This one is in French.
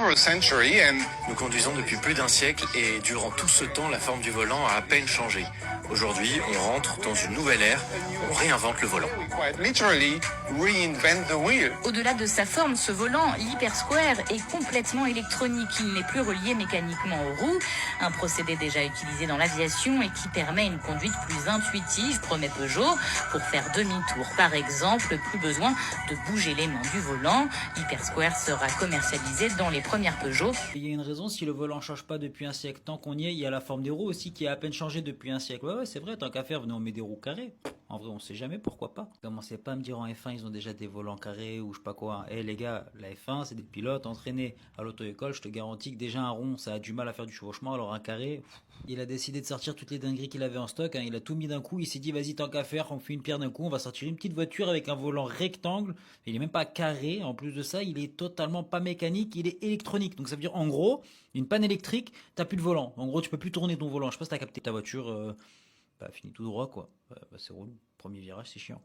over a century and Nous conduisons depuis plus d'un siècle et durant tout ce temps, la forme du volant a à peine changé. Aujourd'hui, on rentre dans une nouvelle ère, on réinvente le volant. we quite literally reinvent the wheel. Au-delà de sa forme, ce volant, l'Hypersquare, est complètement électronique. Il n'est plus relié mécaniquement aux roues, un procédé déjà utilisé dans l'aviation et qui permet une conduite plus intuitive, promet Peugeot. Pour faire demi-tour, par exemple, plus besoin de bouger les mains du volant. Hypersquare sera commercialisé dans les premières Peugeot. Il y a une raison si le volant change pas depuis un siècle. Tant qu'on y est, il y a la forme des roues aussi qui a à peine changé depuis un siècle. Ouais, c'est vrai, tant qu'à faire, venez, on met des roues carrées. En vrai, on sait jamais, pourquoi pas. Commencez pas à me dire en F1, ils ont déjà des volants carrés ou je sais pas quoi. Eh les gars, la F1, c'est des pilotes entraînés. À l'auto-école, je te garantis que déjà un rond, ça a du mal à faire du chevauchement, alors un carré... Il a décidé de sortir toutes les dingueries qu'il avait en stock, hein. Il a tout mis d'un coup, il s'est dit vas-y tant qu'à faire, on fait une pierre d'un coup, on va sortir une petite voiture avec un volant rectangle, il est même pas carré, en plus de ça il est totalement pas mécanique, il est électronique, donc ça veut dire en gros, une panne électrique, t'as plus de volant, en gros tu peux plus tourner ton volant, je sais pas si t'as capté ta voiture, finit tout droit quoi, c'est relou, premier virage c'est chiant.